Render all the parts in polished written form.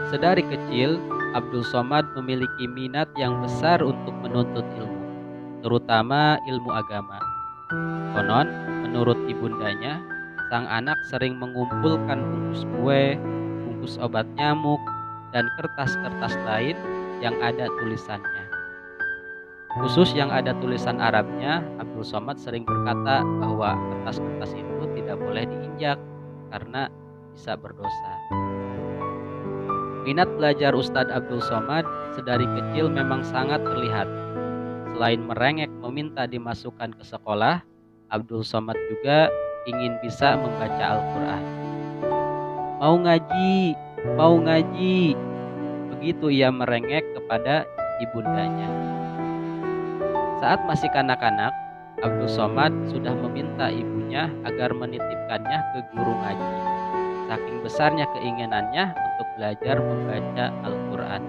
Sedari kecil, Abdul Somad memiliki minat yang besar untuk menuntut ilmu, terutama ilmu agama. Konon, menurut ibundanya, sang anak sering mengumpulkan bungkus kue, bungkus obat nyamuk, dan kertas-kertas lain yang ada tulisannya. Khusus yang ada tulisan Arabnya, Abdul Somad sering berkata bahwa kertas-kertas itu tidak boleh diinjak karena bisa berdosa. Minat belajar Ustadz Abdul Somad sedari kecil memang sangat terlihat. Selain merengek meminta dimasukkan ke sekolah, Abdul Somad juga ingin bisa membaca Al-Quran. Mau ngaji, mau ngaji, begitu ia merengek kepada ibundanya. Saat masih kanak-kanak, Abdul Somad sudah meminta ibunya agar menitipkannya ke guru ngaji. Saking besarnya keinginannya untuk belajar membaca Al-Quran.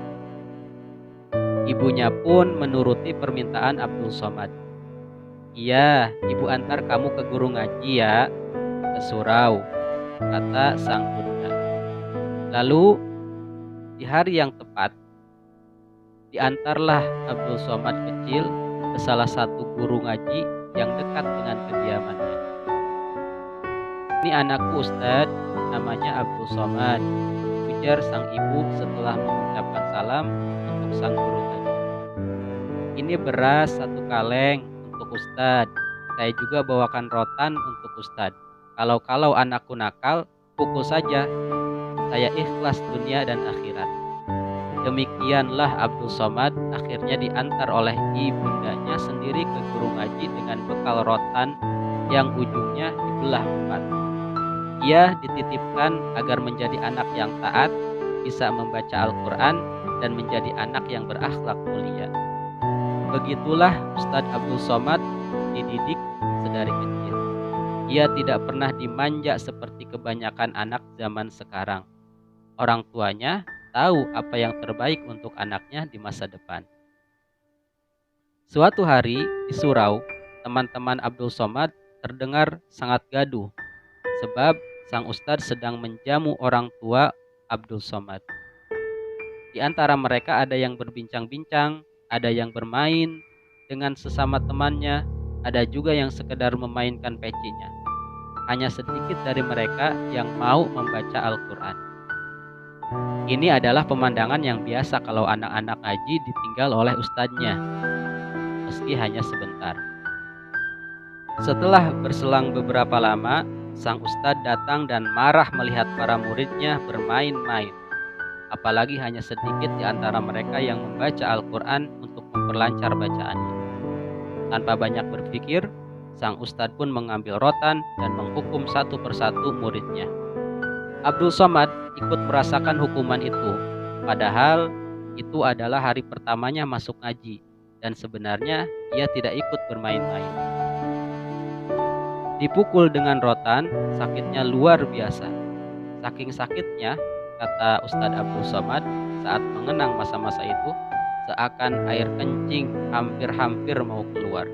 Ibunya pun menuruti permintaan Abdul Somad. Iya, ibu antar kamu ke guru ngaji ya, ke surau, kata sang bunda. Lalu, di hari yang tepat, diantarlah Abdul Somad kecil ke salah satu guru ngaji yang dekat dengan kediamannya. Ini anakku Ustadz, namanya Abdul Somad, ujar sang ibu setelah mengucapkan salam untuk sang guru ngaji. Ini beras 1 kaleng untuk Ustadz. Saya juga bawakan rotan untuk Ustadz. Kalau anakku nakal, pukul saja. Saya ikhlas dunia dan akhirat. Demikianlah Abdul Somad akhirnya diantar oleh ibundanya sendiri ke guru ngaji dengan bekal rotan yang ujungnya dibelah 4. Ia dititipkan agar menjadi anak yang taat, bisa membaca Al-Quran, dan menjadi anak yang berakhlak mulia. Begitulah Ustadz Abdul Somad dididik sedari kecil. Ia tidak pernah dimanja seperti kebanyakan anak zaman sekarang. Orang tuanya tahu apa yang terbaik untuk anaknya di masa depan. Suatu hari di surau, teman-teman Abdul Somad terdengar sangat gaduh sebab sang ustadz sedang menjamu orang tua Abdul Somad. Di antara mereka ada yang berbincang-bincang, ada yang bermain dengan sesama temannya, ada juga yang sekedar memainkan pecinya. Hanya sedikit dari mereka yang mau membaca Al-Quran. Ini adalah pemandangan yang biasa kalau anak-anak ngaji ditinggal oleh ustadznya, meski hanya sebentar. Setelah berselang beberapa lama, sang ustadz datang dan marah melihat para muridnya bermain-main. Apalagi hanya sedikit di antara mereka yang membaca Al-Quran untuk memperlancar bacaannya. Tanpa banyak berpikir, sang ustadz pun mengambil rotan dan menghukum satu persatu muridnya. Abdul Somad ikut merasakan hukuman itu, padahal itu adalah hari pertamanya masuk ngaji, dan sebenarnya ia tidak ikut bermain-main. Dipukul dengan rotan, sakitnya luar biasa. Saking sakitnya, kata Ustadz Abdul Somad saat mengenang masa-masa itu, seakan air kencing hampir-hampir mau keluar.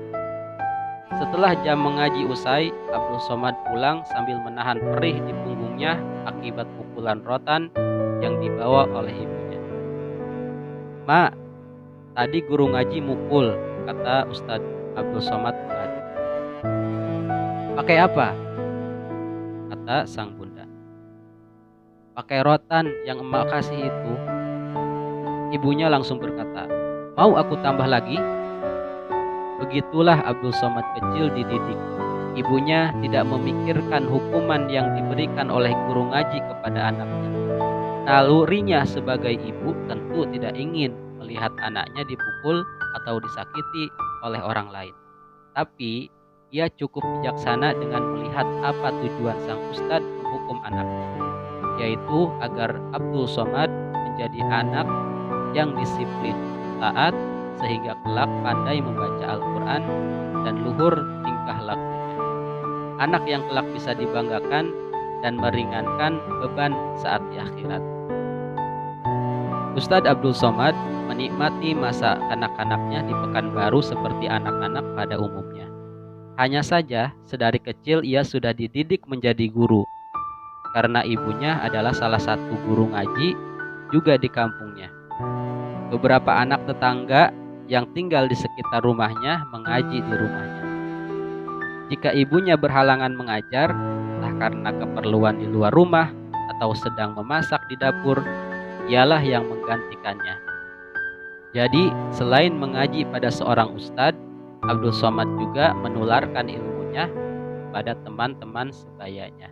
Setelah jam mengaji usai, Abdul Somad pulang sambil menahan perih di punggungnya akibat pukulan rotan yang dibawa oleh ibunya. "Ma, tadi guru ngaji mukul," kata Ustadz Abdul Somad terharu. "Pakai apa?" kata sang bunda. "Pakai rotan yang emak kasih itu." Ibunya langsung berkata, "Mau aku tambah lagi?" Begitulah Abdul Somad kecil dididik. Ibunya tidak memikirkan hukuman yang diberikan oleh guru ngaji kepada anaknya. Nalurinya sebagai ibu tentu tidak ingin melihat anaknya dipukul atau disakiti oleh orang lain. Tapi ia cukup bijaksana dengan melihat apa tujuan sang ustadz menghukum anaknya, yaitu agar Abdul Somad menjadi anak yang disiplin, taat, sehingga kelak pandai membaca Al-Quran dan luhur tingkah lakunya. Anak yang kelak bisa dibanggakan dan meringankan beban saat di akhirat. Ustadz Abdul Somad menikmati masa kanak-kanaknya di Pekanbaru seperti anak-anak pada umumnya. Hanya saja, sedari kecil ia sudah dididik menjadi guru. Karena ibunya adalah salah satu guru ngaji, juga di kampungnya. Beberapa anak tetangga yang tinggal di sekitar rumahnya mengaji di rumahnya. Jika ibunya berhalangan mengajar, entah karena keperluan di luar rumah atau sedang memasak di dapur, ialah yang menggantikannya. Jadi, selain mengaji pada seorang ustadz, Abdul Somad juga menularkan ilmunya pada teman-teman sebayanya.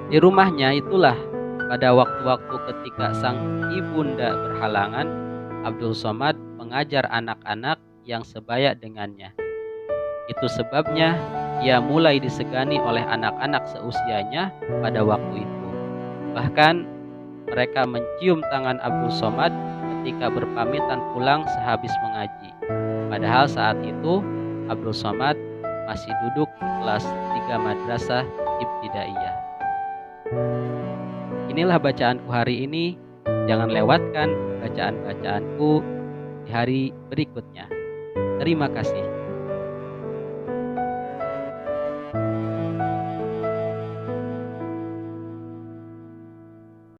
Di rumahnya itulah, pada waktu-waktu ketika sang ibunda berhalangan, Abdul Somad mengajar anak-anak yang sebaya dengannya. Itu sebabnya ia mulai disegani oleh anak-anak seusianya pada waktu itu. Bahkan mereka mencium tangan Abdul Somad ketika berpamitan pulang sehabis mengaji. Padahal saat itu Abdul Somad masih duduk di kelas 3 madrasah ibtidaiyah. Inilah bacaanku hari ini. Jangan lewatkan bacaan-bacaanku di hari berikutnya. Terima kasih.